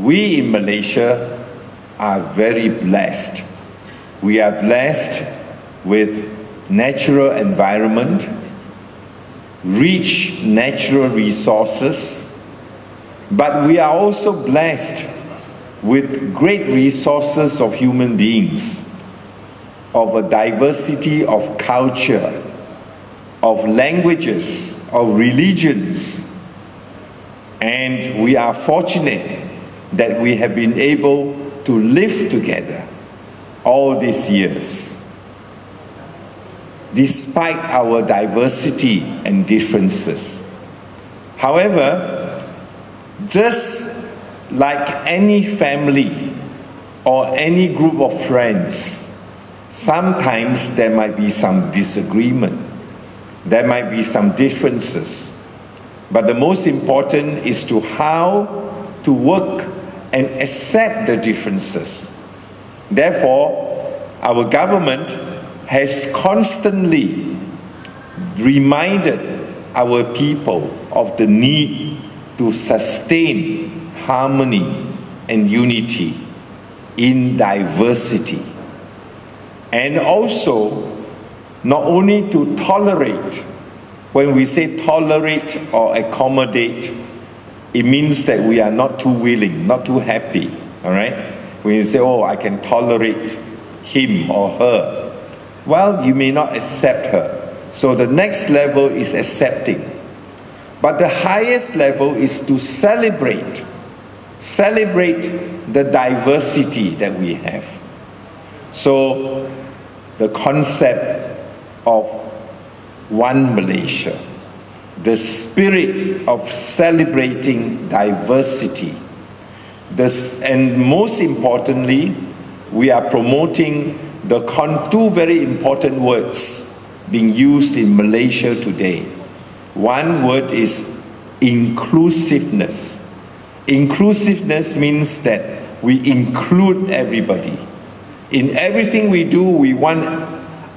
we in Malaysia are very blessed. We are blessed with natural environment, rich natural resources, but we are also blessed with great resources of human beings, of a diversity of culture, of languages, of religions. And we are fortunate that we have been able to live together all these years, despite our diversity and differences. However, just like any family or any group of friends, sometimes there might be some disagreement, there might be some differences. But the most important is to how to work and accept the differences. Therefore, our government has constantly reminded our people of the need to sustain harmony and unity in diversity. And also, not only to tolerate. When we say tolerate or accommodate, it means that we are not too willing, not too happy, all right? When you say, oh, I can tolerate him or her, well, you may not accept her. So the next level is accepting. But the highest level is to celebrate the diversity that we have. So the concept of one Malaysia, the spirit of celebrating diversity, and most importantly, we are promoting the two very important words being used in Malaysia today. One word is inclusiveness. Inclusiveness means that we include everybody. In everything we do, we want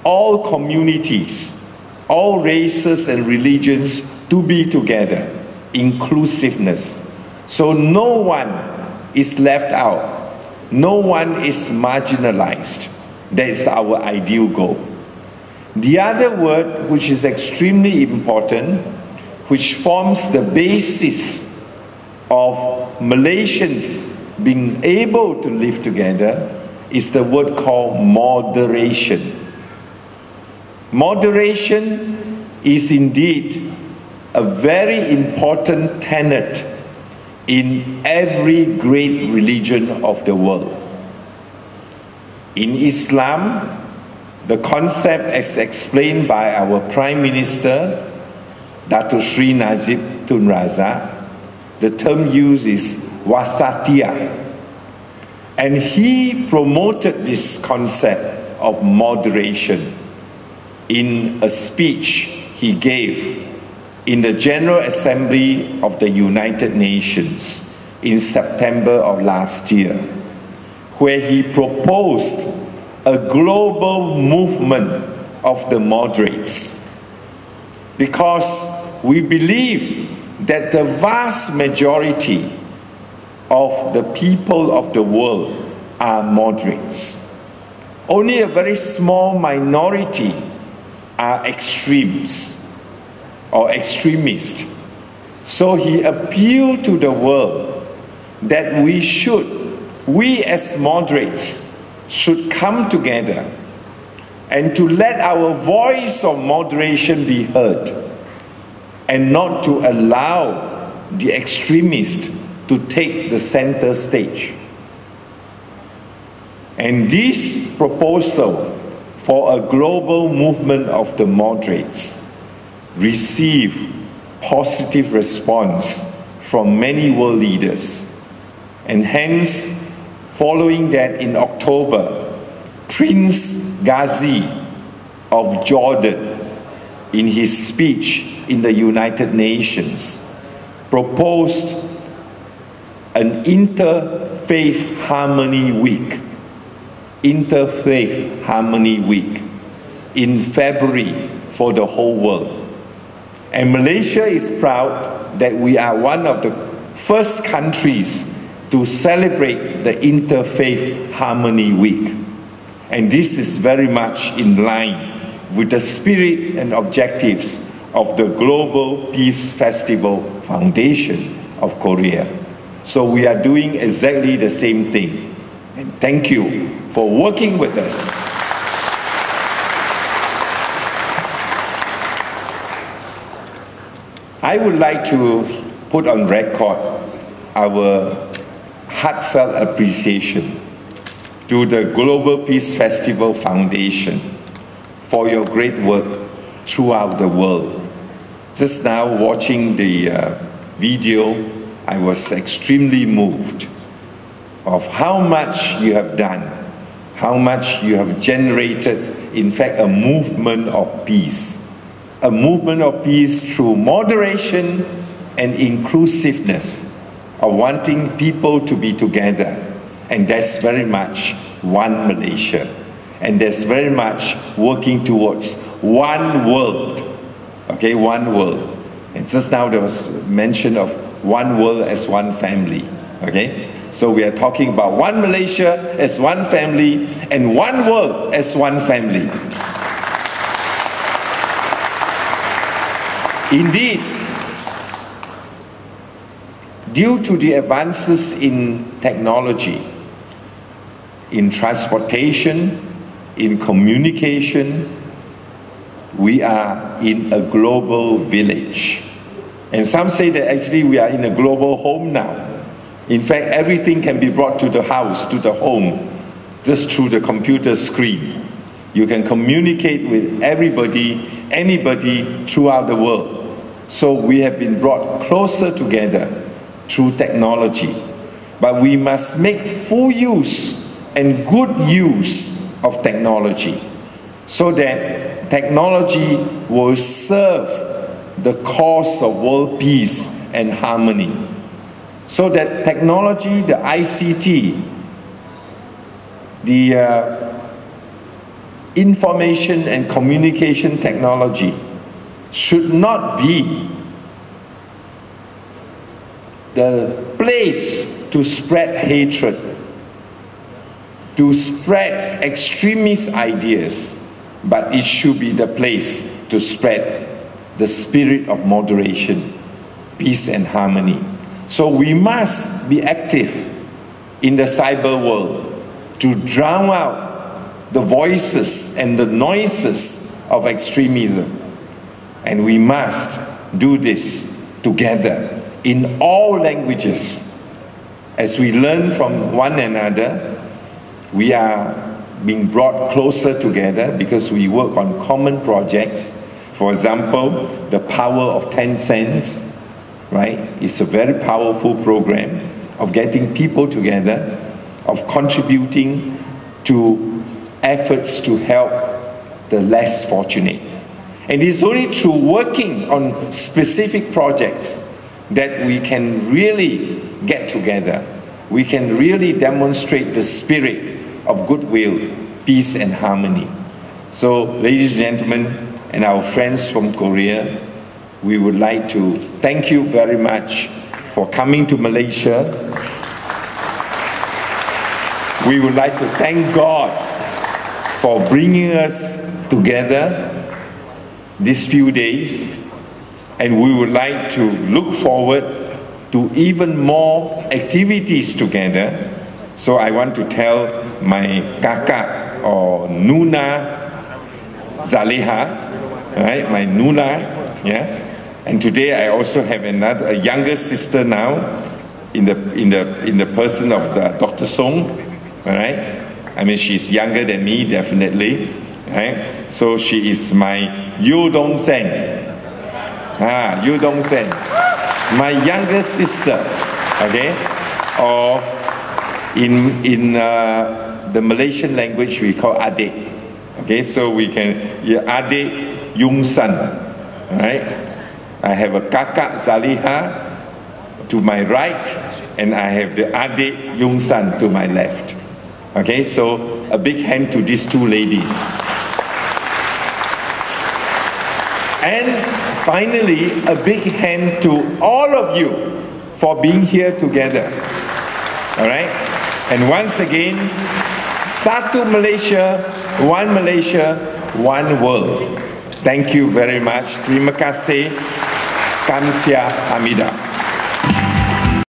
all communities, all races and religions to be together. Inclusiveness. So no one is left out. No one is marginalized. That is our ideal goal. The other word, which is extremely important, which forms the basis of Malaysians being able to live together, is the word called moderation. Moderation is indeed a very important tenet in every great religion of the world. In Islam, the concept as explained by our Prime Minister, Dato Sri Najib Tun Razak, the term used is wasatiyah. And he promoted this concept of moderation in a speech he gave in the General Assembly of the United Nations in September of last year, where he proposed a global movement of the moderates, because we believe that the vast majority of the people of the world are moderates. Only a very small minority are extremes or extremists. So he appealed to the world that we as moderates should come together and to let our voice of moderation be heard, and not to allow the extremists to take the center stage. And this proposal for a global movement of the moderates received positive response from many world leaders. And hence, following that in October, Prince Ghazi of Jordan, in his speech in the United Nations, proposed an Interfaith Harmony Week. Interfaith Harmony Week in February for the whole world. And Malaysia is proud that we are one of the first countries to celebrate the Interfaith Harmony Week. And this is very much in line with the spirit and objectives of the Global Peace Festival Foundation of Korea. So we are doing exactly the same thing. And thank you for working with us. I would like to put on record our heartfelt appreciation to the Global Peace Festival Foundation for your great work throughout the world. Just now watching the video, I was extremely moved of how much you have done, how much you have generated, in fact, a movement of peace. A movement of peace through moderation and inclusiveness, of wanting people to be together. And that's very much one Malaysia. And that's very much working towards one world. Okay, one world. And just now there was mention of one world as one family. Okay? So we are talking about one Malaysia as one family and one world as one family. Indeed, due to the advances in technology, in transportation, in communication, we are in a global village. And some say that actually we are in a global home now. In fact, everything can be brought to the house, to the home, just through the computer screen. You can communicate with everybody, anybody throughout the world. So we have been brought closer together through technology. But we must make full use and good use of technology so that technology will serve the cause of world peace and harmony. So that technology, the ICT, the information and communication technology should not be the place to spread hatred, to spread extremist ideas, but it should be the place to spread the spirit of moderation, peace and harmony. So we must be active in the cyber world to drown out the voices and the noises of extremism. And we must do this together in all languages. As we learn from one another, we are being brought closer together because we work on common projects. For example, the power of 10 cents, right? It's a very powerful program of getting people together, of contributing to efforts to help the less fortunate. And it's only through working on specific projects that we can really get together. We can really demonstrate the spirit of goodwill, peace and harmony. So, ladies and gentlemen, and our friends from Korea, we would like to thank you very much for coming to Malaysia. We would like to thank God for bringing us together these few days, and we would like to look forward to even more activities together. So I want to tell my kakak or Nuna Zaleha, right? My Nuna, yeah. And today I also have a younger sister now, in the person of Dr. Song, all right? I mean, she's younger than me, definitely, right? So she is my Yu Dong Sen. Yu Dong Sen, my younger sister, okay? Or in the Malaysian language we call adik, okay? So we can, adik Yung San, right? I have a kakak Zaliha to my right, and I have the adik Yung San to my left. Okay, so a big hand to these two ladies. And finally, a big hand to all of you for being here together. All right? And once again, Satu Malaysia, one world. Thank you very much. Terima kasih. Kamsia Hamida.